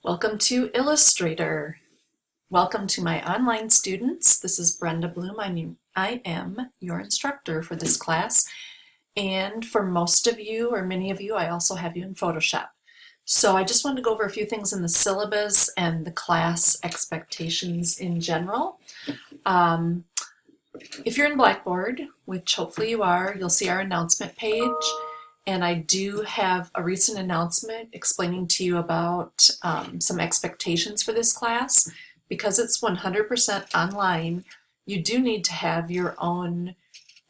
Welcome to Illustrator. Welcome to my online students. This is Brenda Bloom. I am your instructor for this class. And for most of you, or many of you, I also have you in Photoshop. So I just wanted to go over a few things in the syllabus and the class expectations in general. If you're in Blackboard, which hopefully you are, you'll see our announcement page. And I do have a recent announcement explaining to you about some expectations for this class. Because it's 100% online, you do need to have your own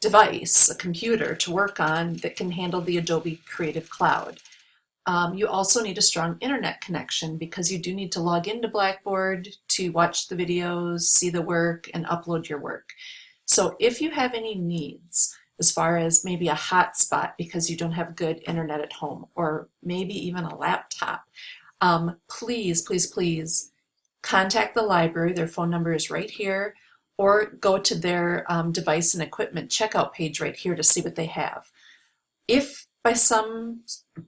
device, a computer, to work on that can handle the Adobe Creative Cloud. You also need a strong internet connection because you do need to log into Blackboard to watch the videos, see the work, and upload your work. So if you have any needs, as far as maybe a hotspot because you don't have good internet at home, or maybe even a laptop, please contact the library. Their phone number is right here, or go to their device and equipment checkout page right here to see what they have. If by some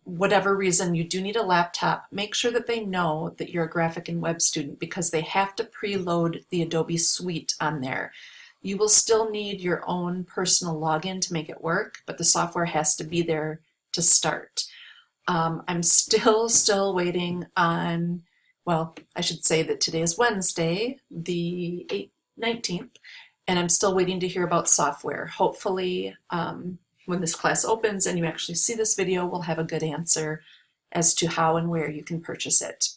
whatever reason you do need a laptop, make sure that they know that you're a graphic and web student because they have to preload the Adobe Suite on there. You will still need your own personal login to make it work, but the software has to be there to start. I'm still waiting on, well, I should say that today is Wednesday, the 19th, and I'm still waiting to hear about software. Hopefully, when this class opens and you actually see this video, we'll have a good answer as to how and where you can purchase it.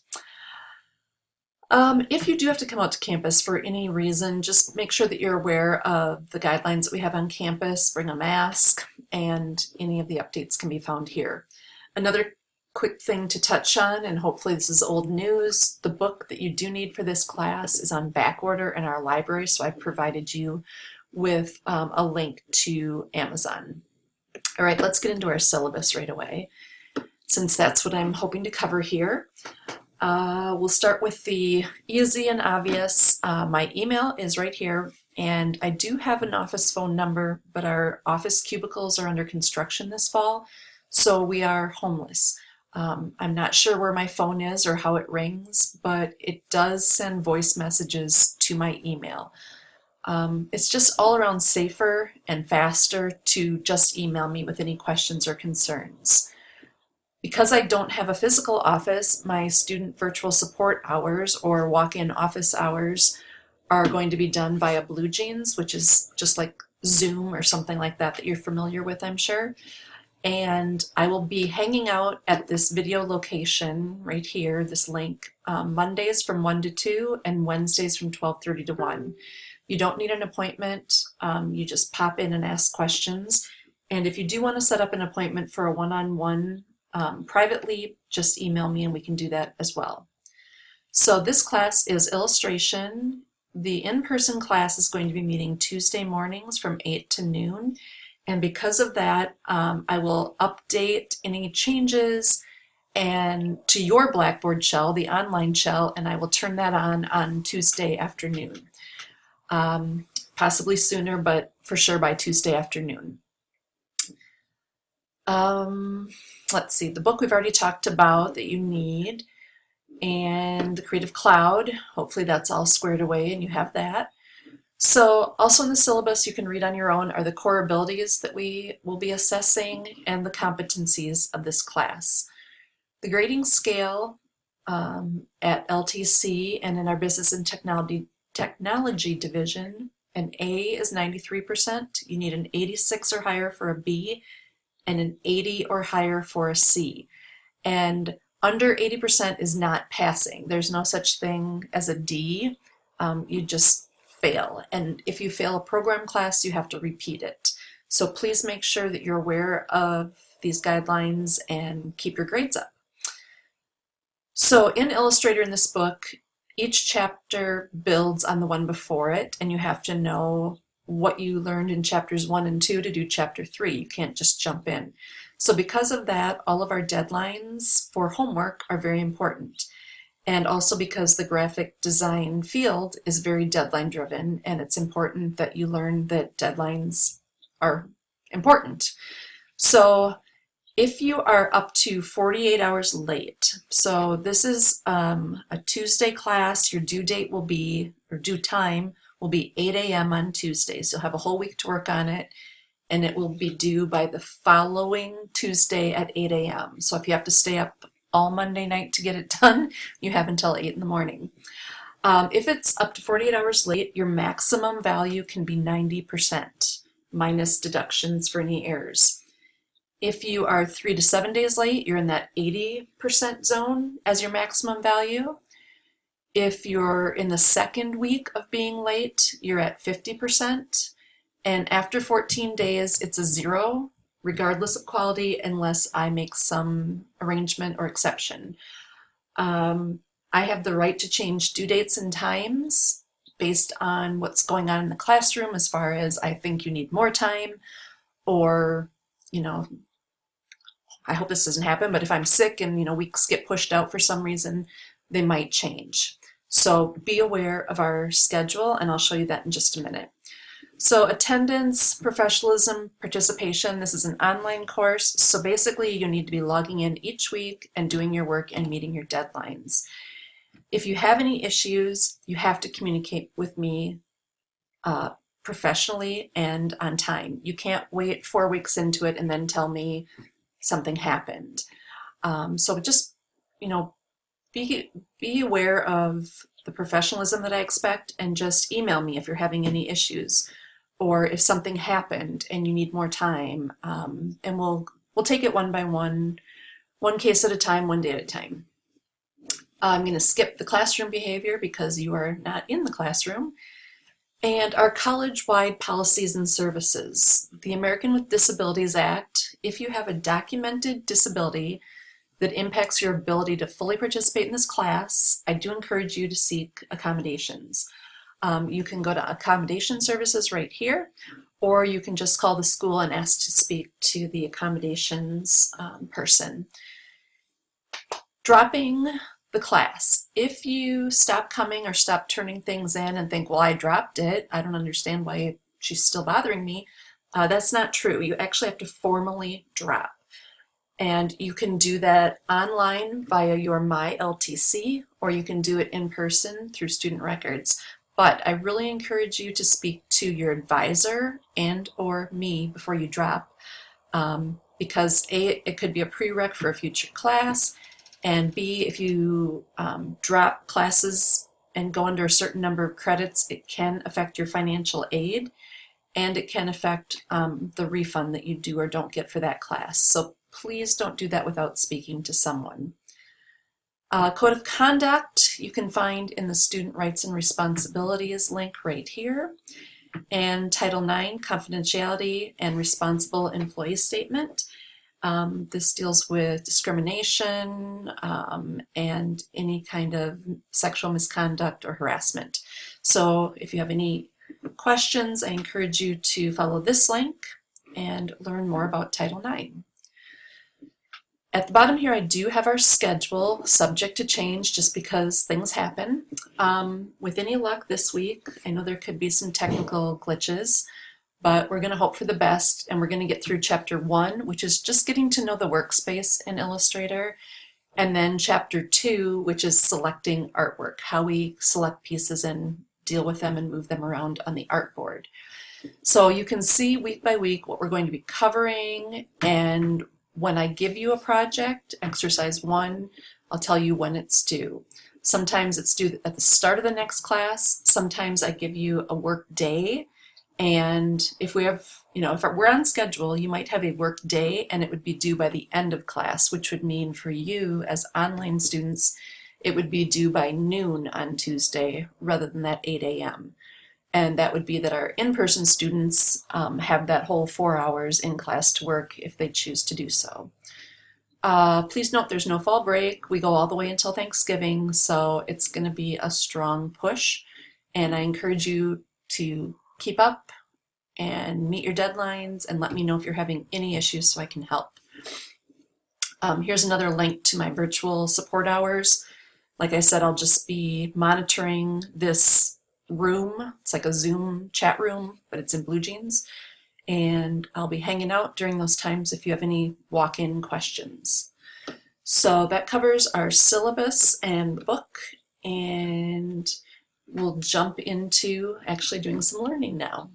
If you do have to come out to campus for any reason, just make sure that you're aware of the guidelines that we have on campus. Bring a mask, and any of the updates can be found here. Another quick thing to touch on, and hopefully this is old news, the book that you do need for this class is on back order in our library, so I've provided you with a link to Amazon. All right, let's get into our syllabus right away, since that's what I'm hoping to cover here. We'll start with the easy and obvious. My email is right here, and I do have an office phone number, but our office cubicles are under construction this fall, so we are homeless. I'm not sure where my phone is or how it rings, but it does send voice messages to my email. It's just all around safer and faster to just email me with any questions or concerns. Because I don't have a physical office, my student virtual support hours or walk-in office hours are going to be done via BlueJeans, which is just like Zoom or something like that that you're familiar with, I'm sure. And I will be hanging out at this video location right here, this link, Mondays from 1 to 2 and Wednesdays from 12:30 to 1. You don't need an appointment. You just pop in and ask questions. And if you do want to set up an appointment for a one-on-one privately, just email me and we can do that as well. So this class is illustration. The in-person class is going to be meeting Tuesday mornings from 8 to noon. And because of that, I will update any changes and to your Blackboard shell, the online shell, and I will turn that on Tuesday afternoon. Possibly sooner, but for sure by Tuesday afternoon. Let's see, the book we've already talked about that you need, and the Creative Cloud. Hopefully that's all squared away and you have that. So also in the syllabus you can read on your own are the core abilities that we will be assessing and the competencies of this class. The grading scale at LTC and in our Business and Technology division, an A is 93%. You need an 86 or higher for a B, and an 80 or higher for a C. And under 80% is not passing. There's no such thing as a D. You just fail. And if you fail a program class, you have to repeat it. So please make sure that you're aware of these guidelines and keep your grades up. So in Illustrator in this book, each chapter builds on the one before it, and you have to know what you learned in chapters 1 and 2 to do chapter 3. You can't just jump in. So because of that, all of our deadlines for homework are very important. And also because the graphic design field is very deadline driven, and it's important that you learn that deadlines are important. So If you are up to 48 hours late, so this is a Tuesday class, your due date will be, or due time will be 8 a.m. on Tuesdays. You'll have a whole week to work on it, and it will be due by the following Tuesday at 8 a.m. So if you have to stay up all Monday night to get it done, you have until 8 in the morning. If it's up to 48 hours late, your maximum value can be 90% minus deductions for any errors. If you are 3 to 7 days late, you're in that 80% zone as your maximum value. If you're in the second week of being late, you're at 50%. And after 14 days, it's a 0, regardless of quality, unless I make some arrangement or exception. I have the right to change due dates and times based on what's going on in the classroom, as far as I think you need more time, or, I hope this doesn't happen, but if I'm sick and weeks get pushed out for some reason, they might change. So be aware of our schedule, and I'll show you that in just a minute. So attendance, professionalism, participation, this is an online course. So basically you need to be logging in each week and doing your work and meeting your deadlines. If you have any issues, you have to communicate with me professionally and on time. You can't wait 4 weeks into it and then tell me something happened. So just, be aware of the professionalism that I expect, and just email me if you're having any issues, or if something happened and you need more time, and we'll take it one by one case at a time, one day at a time. I'm going to skip the classroom behavior because you are not in the classroom. And our college-wide policies and services. The American with Disabilities Act, if you have a documented disability that impacts your ability to fully participate in this class, I do encourage you to seek accommodations. You can go to accommodation services right here, or you can just call the school and ask to speak to the accommodations person. Dropping the class. If you stop coming or stop turning things in and think, well, I dropped it, I don't understand why she's still bothering me, that's not true. You actually have to formally drop. And you can do that online via your My LTC, or you can do it in person through student records. But I really encourage you to speak to your advisor and or me before you drop, because A, it could be a prereq for a future class, and B, if you drop classes and go under a certain number of credits, it can affect your financial aid, and it can affect the refund that you do or don't get for that class. So please don't do that without speaking to someone. Code of conduct you can find in the Student Rights and Responsibilities link right here. And Title IX, Confidentiality and Responsible Employee Statement. This deals with discrimination and any kind of sexual misconduct or harassment. So if you have any questions, I encourage you to follow this link and learn more about Title IX. At the bottom here, I do have our schedule, subject to change just because things happen. With any luck this week, I know there could be some technical glitches, but we're going to hope for the best, and we're going to get through Chapter 1, which is just getting to know the workspace in Illustrator, and then Chapter 2, which is selecting artwork, how we select pieces and deal with them and move them around on the artboard. So you can see week by week what we're going to be covering, and when I give you a project, exercise 1, I'll tell you when it's due. Sometimes it's due at the start of the next class. Sometimes I give you a work day. And if we have, if we're on schedule, you might have a work day and it would be due by the end of class, which would mean for you as online students, it would be due by noon on Tuesday rather than that 8 a.m. And that would be that our in-person students have that whole 4 hours in class to work if they choose to do so. Please note there's no fall break. We go all the way until Thanksgiving, so it's going to be a strong push. And I encourage you to keep up and meet your deadlines and let me know if you're having any issues so I can help. Here's another link to my virtual support hours. Like I said, I'll just be monitoring this room. It's like a Zoom chat room, but it's in blue jeans. and I'll be hanging out during those times if you have any walk-in questions. So that covers our syllabus and book, and we'll jump into actually doing some learning now.